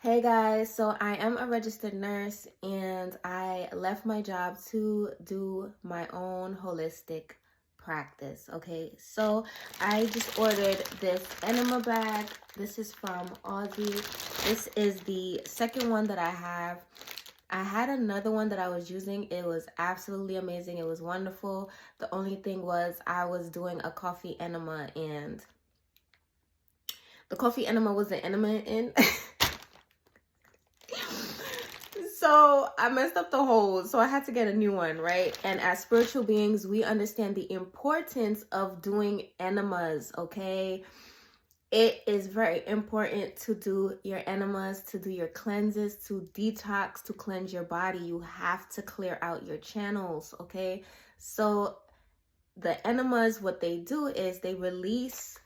Hey guys, so I am a registered nurse and I left my job to do my own holistic practice. Okay, so I just ordered this enema bag. This is from Aussie. This is the second one that I have. I had another one that I was using. It was absolutely amazing. It was wonderful. The only thing was I was doing a coffee enema and the coffee enema was the enema in. So I messed up the hose, so I had to get a new one, right? And as spiritual beings, we understand the importance of doing enemas, okay? It is very important to do your enemas, to do your cleanses, to detox, to cleanse your body. You have to clear out your channels, okay? So the enemas, what they do is they release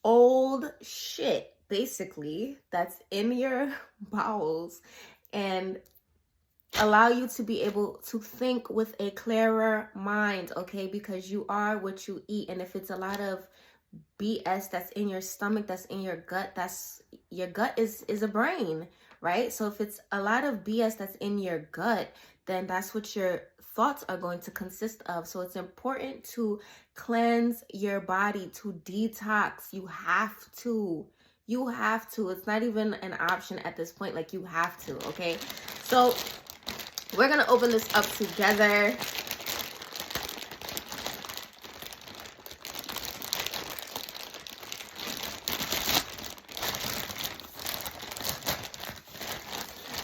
old shit basically that's in your bowels and allow you to be able to think with a clearer mind, okay? Because you are what you eat. And if it's a lot of BS that's in your stomach, that's in your gut, that's your gut is a brain, right? So if it's a lot of BS that's in your gut, then that's what your thoughts are going to consist of. So it's important to cleanse your body, to detox. You have to. You have to. It's not even an option at this point. Like, you have to, okay? So we're going to open this up together.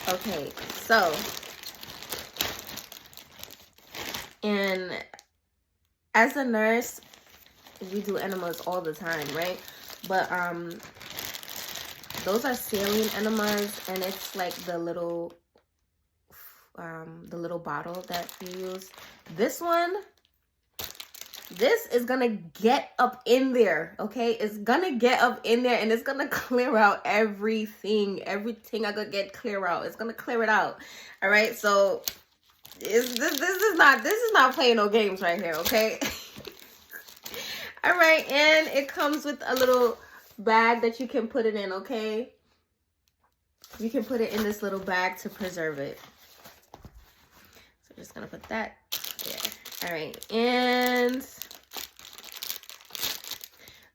Okay, so, and as a nurse, we do enemas all the time, right? But those are saline enemas, and it's like the little bottle that you use. This one, this is gonna get up in there, okay? It's gonna get up in there and it's gonna clear out everything I could get clear out. It's gonna clear it out. All right, so this is not playing no games right here, okay? All right, and it comes with a little bag that you can put it in, okay? You can put it in this little bag to preserve it. So I'm just gonna put that there. All right, and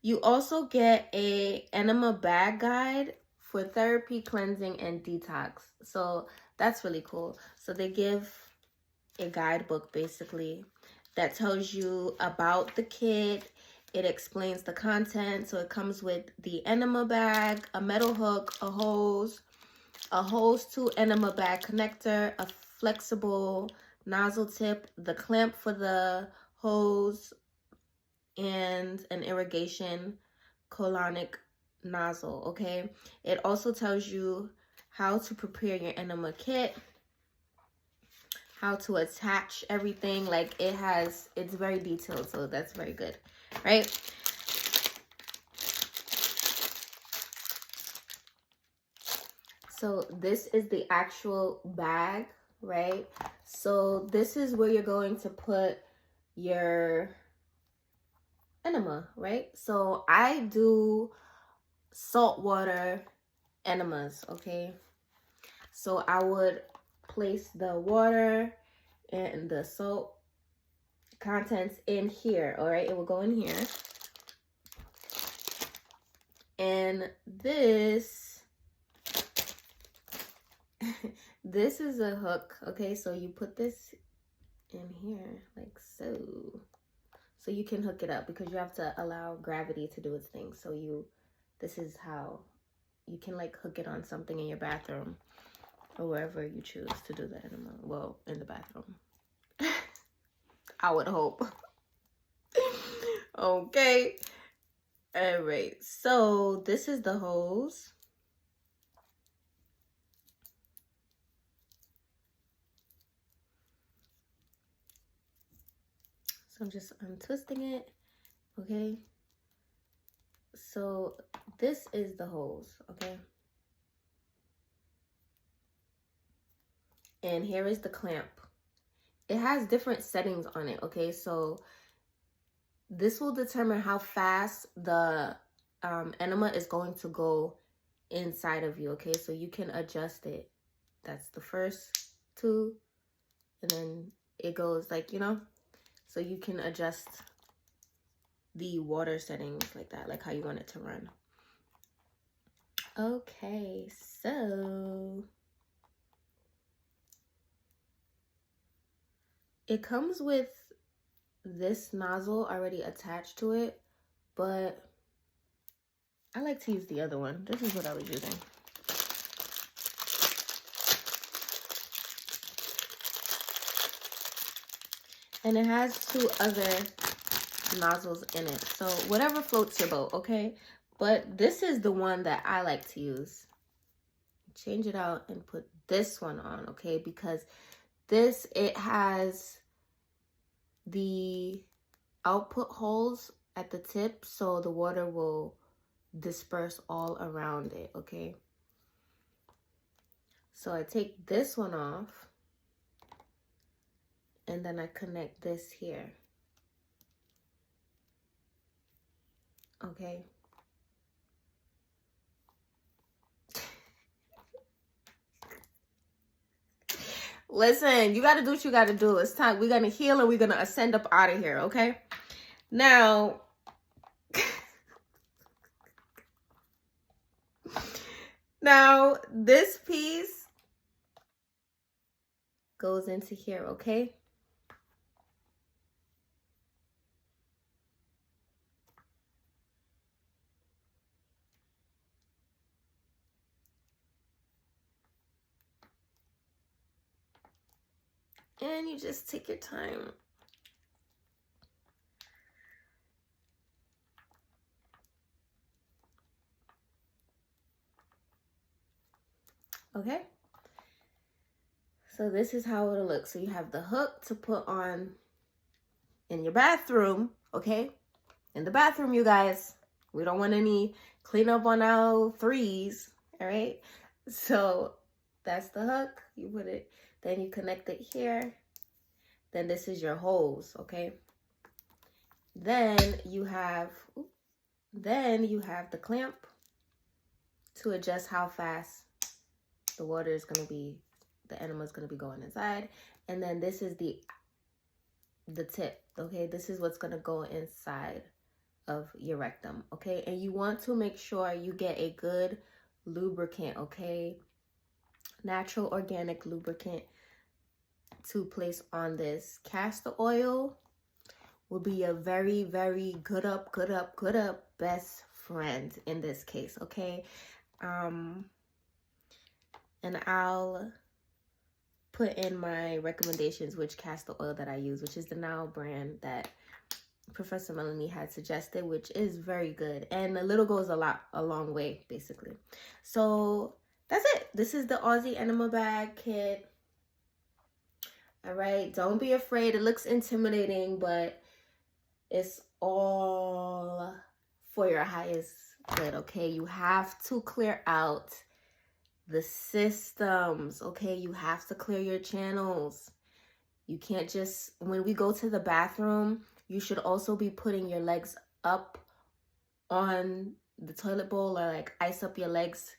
you also get a enema bag guide for therapy, cleansing, and detox. So that's really cool. So they give a guidebook basically that tells you about the kit. It explains the content. So it comes with the enema bag, a metal hook, a hose to enema bag connector, a flexible nozzle tip, the clamp for the hose, and an irrigation colonic nozzle, okay? It also tells you how to prepare your enema kit, how to attach everything. Like, it's very detailed, so that's very good, right? So this is the actual bag, right? So this is where you're going to put your enema, right? So I do saltwater enemas, okay? So I would place the water and the salt contents in here, all right? It will go in here. And this this is a hook, okay? So you put this in here like so. So you can hook it up because you have to allow gravity to do its thing. So this is how you can like hook it on something in your bathroom or wherever you choose to do the enema. Well, in the bathroom. I would hope. Okay. All right. So this is the hose. So I'm just untwisting it. Okay. So this is the hose. Okay. And here is the clamp. It has different settings on it, okay? So this will determine how fast the enema is going to go inside of you, okay? So you can adjust it. That's the first two, and then it goes like, you know, so you can adjust the water settings like that, like how you want it to run. Okay, so it comes with this nozzle already attached to it, but I like to use the other one. This is what I was using. And it has two other nozzles in it. So whatever floats your boat, okay? But this is the one that I like to use. Change it out and put this one on, okay? Because this, it has the output holes at the tip, so the water will disperse all around it, okay? So I take this one off, and then I connect this here. Okay. Listen, you got to do what you got to do. It's time. We're going to heal and we're going to ascend up out of here, okay? Now, now this piece goes into here, okay? And you just take your time. Okay? So this is how it'll look. So you have the hook to put on in your bathroom, okay? In the bathroom, you guys. We don't want any cleanup on our threes, all right? So that's the hook. You put it, then you connect it here. Then this is your hose, okay? Then you have the clamp to adjust how fast the water is going to be, the enema is going to be going inside. And then this is the tip, okay? This is what's going to go inside of your rectum, okay? And you want to make sure you get a good lubricant, okay? Natural organic lubricant to place on this. Castor oil will be a very, very good up best friend in this case, okay? And I'll put in my recommendations which castor oil that I use, which is the Now brand that Professor Melanie had suggested, which is very good. And a little goes a long way, basically. So that's it. This is the Aussie Enema Bag Kit. All right, don't be afraid. It looks intimidating, but it's all for your highest good, okay? You have to clear out the systems, okay? You have to clear your channels. You can't just, when we go to the bathroom, you should also be putting your legs up on the toilet bowl, or like ice up your legs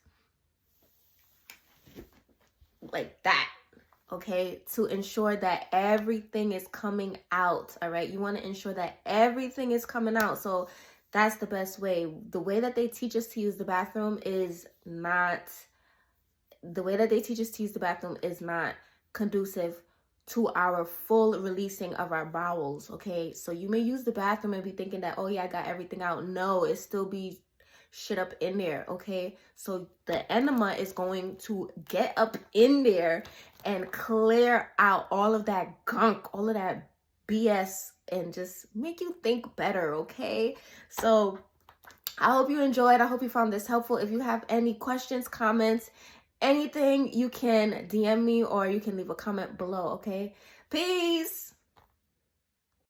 like that, okay? To ensure that everything is coming out, all right? You want to ensure that everything is coming out. So that's the best way. The way that they teach us to use the bathroom is not conducive to our full releasing of our bowels, okay? So you may use the bathroom and be thinking that, oh yeah, I got everything out. No, it still be shit up in there, okay? So the enema is going to get up in there and clear out all of that gunk, all of that BS, and just make you think better, okay? So I hope you enjoyed. I hope you found this helpful. If you have any questions, comments, anything, you can DM me or you can leave a comment below, okay? Peace!